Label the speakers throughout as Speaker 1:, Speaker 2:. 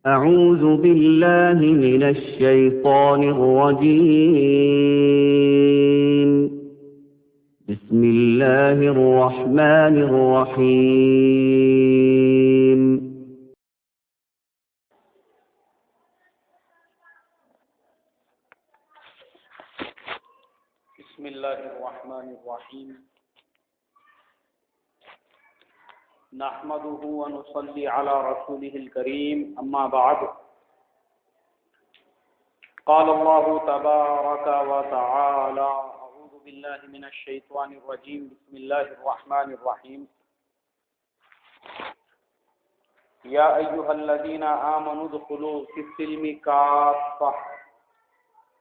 Speaker 1: أعوذ بالله من الشيطان الرجيم. بسم الله الرحمن الرحيم.
Speaker 2: بسم الله الرحمن الرحيم. نحمده ونصلي على رسوله الكريم، أما بعد. قال الله تبارك وتعالى: أعوذ بالله من الشيطان الرجيم، بسم الله الرحمن الرحيم. يا أيها الذين آمنوا ادخلوا في السلم كافة.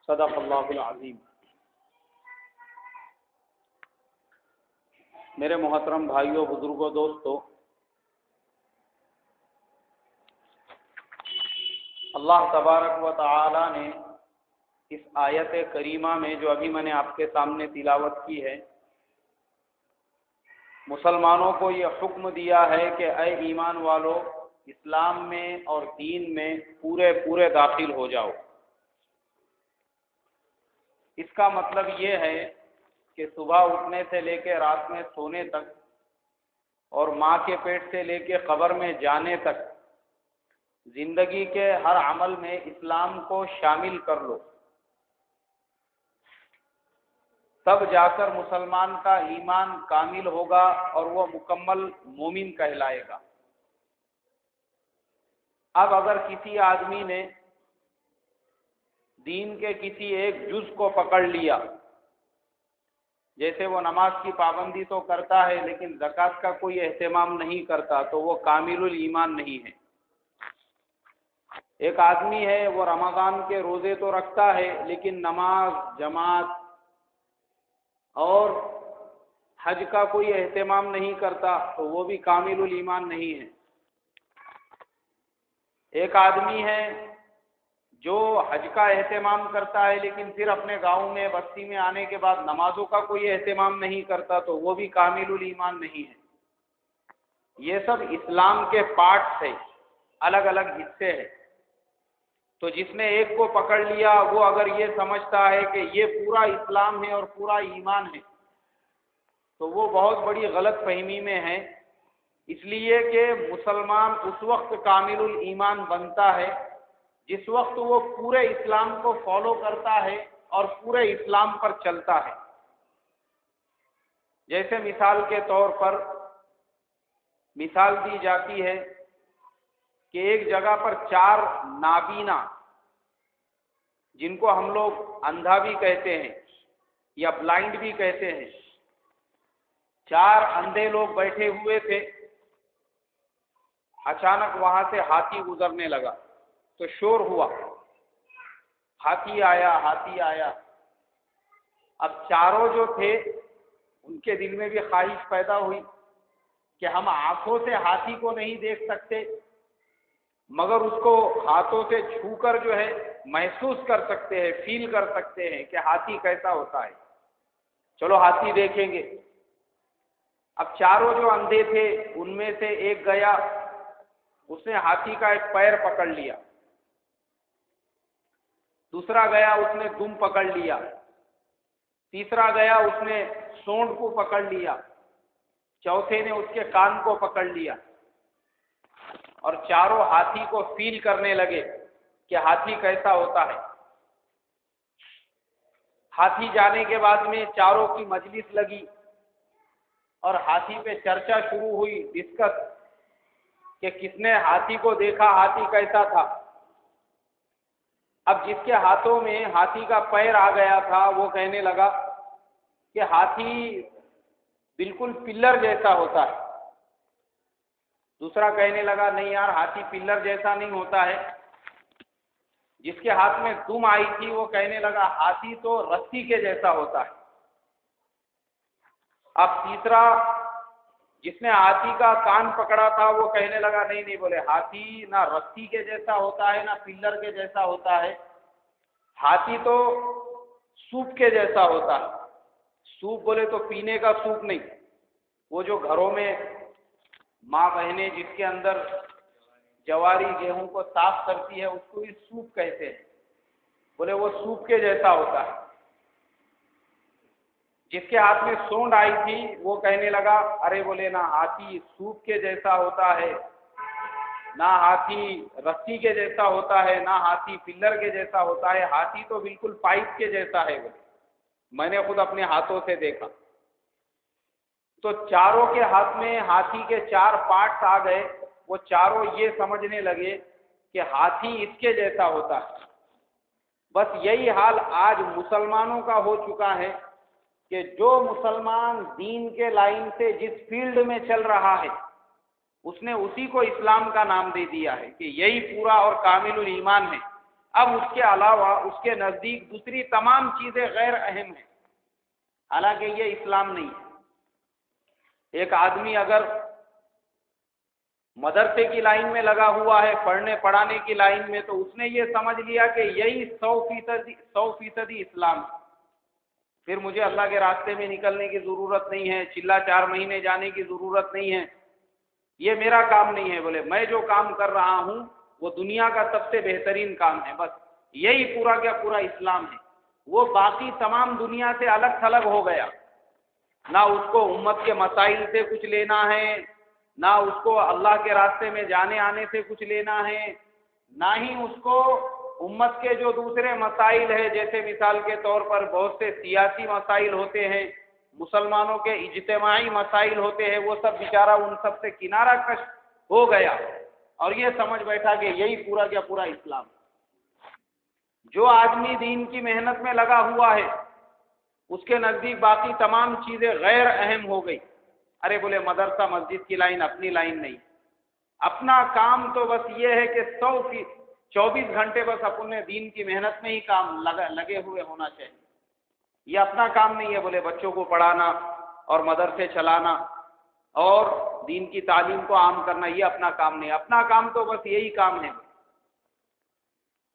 Speaker 2: صدق الله العظيم. میرے محترم بھائیوں، بزرگوں، دوستوں، اللہ تبارک و تعالی نے اس آیت کریمہ میں جو ابھی میں نے آپ کے سامنے تلاوت کی ہے، مسلمانوں کو یہ حکم دیا ہے کہ اے ایمان والو، اسلام میں اور دین میں پورے داخل ہو جاؤ۔ اس کا مطلب یہ ہے کہ صبح اٹھنے سے لے کے رات میں سونے تک اور ماں کے پیٹ سے لے کے قبر میں جانے تک زندگی کے ہر عمل میں اسلام کو شامل کر لو، تب جا کر مسلمان کا ایمان کامل ہوگا اور وہ مکمل مومن کہلائے گا۔ اب اگر کسی آدمی نے دین کے کسی ایک جز کو پکڑ لیا، جیسے وہ نماز کی پابندی تو کرتا ہے لیکن زکوٰۃ کا کوئی اہتمام نہیں کرتا، تو وہ کامل الایمان نہیں ہے۔ ایک آدمی ہے، وہ رمضان کے روزے تو رکھتا ہے لیکن نماز، جماعت اور حج کا کوئی اہتمام نہیں کرتا، تو وہ بھی کامل الایمان نہیں ہے۔ ایک آدمی ہے جو حج کا اہتمام کرتا ہے لیکن پھر اپنے گاؤں میں، بستی میں آنے کے بعد نمازوں کا کوئی اہتمام نہیں کرتا، تو وہ بھی کامل الایمان نہیں ہے۔ یہ سب اسلام کے پارٹس ہیں، الگ الگ حصے ہیں۔ تو جس نے ایک کو پکڑ لیا، وہ اگر یہ سمجھتا ہے کہ یہ پورا اسلام ہے اور پورا ایمان ہے، تو وہ بہت بڑی غلط فہمی میں ہے۔ اس لیے کہ مسلمان اس وقت کامل الایمان بنتا ہے جس وقت وہ پورے اسلام کو فالو کرتا ہے اور پورے اسلام پر چلتا ہے۔ جیسے مثال کے طور پر مثال دی جاتی ہے کہ ایک جگہ پر 4 نابینا، جن کو ہم لوگ اندھا بھی کہتے ہیں یا بلائنڈ بھی کہتے ہیں، 4 اندھے لوگ بیٹھے ہوئے تھے۔ اچانک وہاں سے ہاتھی گزرنے لگا تو شور ہوا، ہاتھی آیا۔ اب چاروں جو تھے ان کے دل میں بھی خواہش پیدا ہوئی کہ ہم آنکھوں سے ہاتھی کو نہیں دیکھ سکتے، مگر اس کو ہاتھوں سے چھو کر جو ہے محسوس کر سکتے ہیں، فیل کر سکتے ہیں کہ ہاتھی کیسا ہوتا ہے، چلو ہاتھی دیکھیں گے۔ اب چاروں جو اندھے تھے ان میں سے ایک گیا، اس نے ہاتھی کا ایک پیر پکڑ لیا، دوسرا گیا اس نے دم پکڑ لیا، تیسرا گیا اس نے سونڈ کو پکڑ لیا، چوتھے نے اس کے کان کو پکڑ لیا، اور چاروں ہاتھی کو فیل کرنے لگے کہ ہاتھی کیسا ہوتا ہے۔ ہاتھی جانے کے بعد میں چاروں کی مجلس لگی اور ہاتھی پہ چرچا شروع ہوئی، ڈسکس، کہ کس نے ہاتھی کو دیکھا، ہاتھی کیسا تھا۔ اب جس کے ہاتھوں میں ہاتھی کا پیر آ گیا تھا وہ کہنے لگا کہ ہاتھی بالکل پلر جیسا ہوتا ہے۔ دوسرا کہنے لگا نہیں یار، ہاتھی پلر جیسا نہیں ہوتا ہے۔ جس کے ہاتھ میں دم آئی تھی وہ کہنے لگا ہاتھی تو رسی کے جیسا ہوتا ہے۔ اب تیسرا جس نے ہاتھی کا کان پکڑا تھا وہ کہنے لگا نہیں، بولے ہاتھی نہ رسی کے جیسا ہوتا ہے نہ پلر کے جیسا ہوتا ہے، ہاتھی تو سوپ کے جیسا ہوتا ہے۔ سوپ بولے تو پینے کا سوپ نہیں، وہ جو گھروں میں ماں بہنیں جس کے اندر जवारी गेहूं को साफ करती है उसको भी सूप कहते हैं। बोले वो सूप के जैसा होता है। जिसके हाथ में सोंड आई थी वो कहने लगा, अरे बोले ना हाथी सूप के जैसा होता है, ना हाथी रस्सी के जैसा होता है, ना हाथी पिल्लर के जैसा होता है, हाथी तो बिल्कुल पाइप के जैसा है। बोले मैंने खुद अपने हाथों से देखा। तो चारों के हाथ में हाथी के 4 पार्ट्स आ गए। वो चारों ये समझने लगे कि हाथी इसके जैसा होता है। बस यही हाल आज मुसलमानों का हो चुका है कि जो मुसलमान दीन के लाइन से जिस फील्ड में चल रहा है उसने उसी को इस्लाम का नाम दे दिया है कि यही पूरा और कामिलुल ईमान है। अब उसके अलावा उसके नज़दीक दूसरी तमाम चीज़ें गैर अहम हैं, हालांकि ये इस्लाम नहीं है। एक आदमी अगर मदरसे की लाइन में लगा हुआ है, पढ़ने पढ़ाने की लाइन में, तो उसने ये समझ लिया कि यही 100% इस्लाम है। फिर मुझे अल्लाह के रास्ते में निकलने की ज़रूरत नहीं है, चिल्ला 4 महीने जाने की ज़रूरत नहीं है, ये मेरा काम नहीं है। बोले मैं जो काम कर रहा हूँ वो दुनिया का सबसे बेहतरीन काम है, बस यही पूरा क्या पूरा इस्लाम है। वो बाकी तमाम दुनिया से अलग थलग हो गया। ना उसको उम्मत के मसाइल से कुछ लेना है, ना उसको अल्लाह के रास्ते में जाने आने से कुछ लेना है, ना ही उसको उम्मत के जो दूसरे मसाइल है, जैसे मिसाल के तौर पर बहुत से सियासी मसाइल होते हैं, मुसलमानों के इज्तिमाई मसाइल होते हैं, वो सब बेचारा उन सब से किनारा कश हो गया और ये समझ बैठा कि यही पूरा क्या पूरा इस्लाम। जो आदमी दीन की मेहनत में लगा हुआ है उसके नज़दीक बाकी तमाम चीज़ें गैर अहम हो गई। अरे बोले मदरसा मस्जिद की लाइन अपनी लाइन नहीं, अपना काम तो बस ये है कि 24 घंटे बस अपने दीन की मेहनत में ही काम लगे हुए होना चाहिए। ये अपना काम नहीं है। बोले बच्चों को पढ़ाना और मदरसे चलाना और दीन की तालीम को आम करना, ये अपना काम नहीं। अपना काम तो बस यही काम है।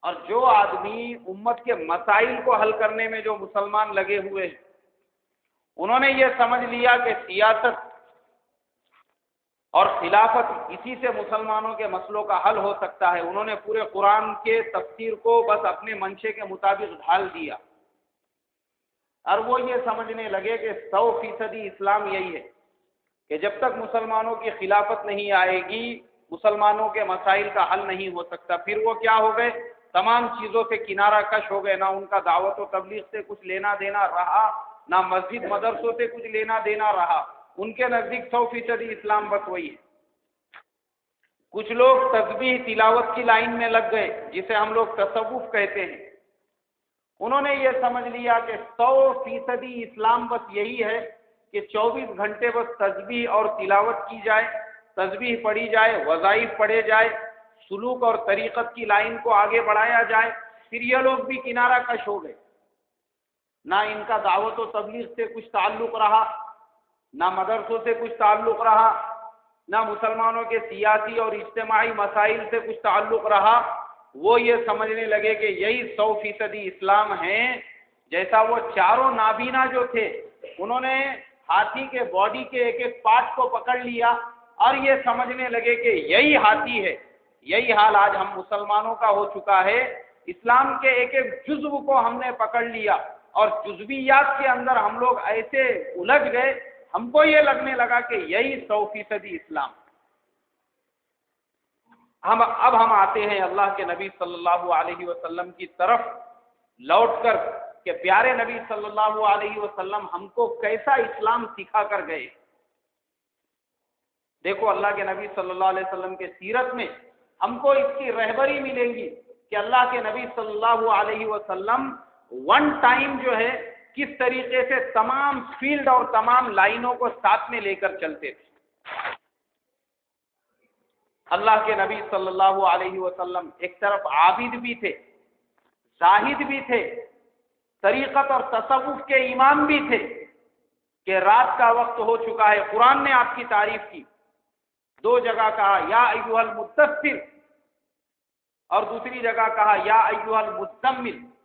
Speaker 2: और जो आदमी उम्मत के मसाइल को हल करने में जो मुसलमान लगे हुए हैं, उन्होंने ये समझ लिया कि सियासत और खिलाफत इसी से मुसलमानों के मसलों का हल हो सकता है। उन्होंने पूरे कुरान के तफसीर को बस अपने मंशे के मुताबिक ढाल दिया और वो ये समझने लगे कि 100% इस्लाम यही है कि जब तक मुसलमानों की खिलाफत नहीं आएगी मुसलमानों के मसाइल का हल नहीं हो सकता। फिर वो क्या हो गए, तमाम चीज़ों से किनारा कश हो गए। ना उनका दावत और तबलीग से कुछ लेना देना रहा, ना मस्जिद मदरसों से कुछ लेना देना रहा। उनके नज़दीक 100% इस्लाम बस वही है। कुछ लोग तस्बीह तिलावत की लाइन में लग गए, जिसे हम लोग तसव्वुफ कहते हैं। उन्होंने ये समझ लिया कि 100% इस्लाम बस यही है कि 24 घंटे बस तस्बीह और तिलावत की जाए, तस्बीह पढ़ी जाए, वज़ाइफ पढ़े जाए, सुलूक और तरीक़त की लाइन को आगे बढ़ाया जाए। फिर ये लोग भी किनारा कश हो गए। ना इनका दावत और तबलीग से कुछ ताल्लुक़ रहा, ना मदरसों से कुछ ताल्लुक़ रहा, ना मुसलमानों के सियासी और इज्तिमाई मसाइल से कुछ ताल्लुक़ रहा। वो ये समझने लगे कि यही 100% इस्लाम है। जैसा वो चारों नाबीना जो थे, उन्होंने हाथी के बॉडी के एक एक पार्ट को पकड़ लिया और ये समझने लगे कि यही हाथी है। यही हाल आज हम मुसलमानों का हो चुका है। इस्लाम के एक एक जुज़्व को हमने पकड़ लिया और जुज़वियात के अंदर हम लोग ऐसे उलझ गए, हमको ये लगने लगा कि यही 100% इस्लाम। अब हम आते हैं अल्लाह के नबी सल्लल्लाहु अलैहि वसल्लम की तरफ लौटकर कि प्यारे नबी सल्लल्लाहु अलैहि वसल्लम हमको कैसा इस्लाम सिखा कर गए। देखो अल्लाह के नबी सल्लल्लाहु अलैहि वसल्लम के सीरत में हमको इसकी रहबरी मिलेगी कि अल्लाह के नबी सल्लल्लाहु अलैहि वसल्लम वन टाइम जो है किस तरीके से तमाम फील्ड और तमाम लाइनों को साथ में लेकर चलते थे। अल्लाह के नबी सल्लल्लाहु अलैहि वसल्लम एक तरफ आबिद भी थे, जाहिद भी थे, तरीक़त और तसव्वुफ के इमाम भी थे कि रात का वक्त हो चुका है। कुरान ने आपकी तारीफ की, 2 जगह कहा या अय्युहल मुद्दस्सिर और दूसरी जगह कहा या अय्युहल मुज़्ज़म्मिल।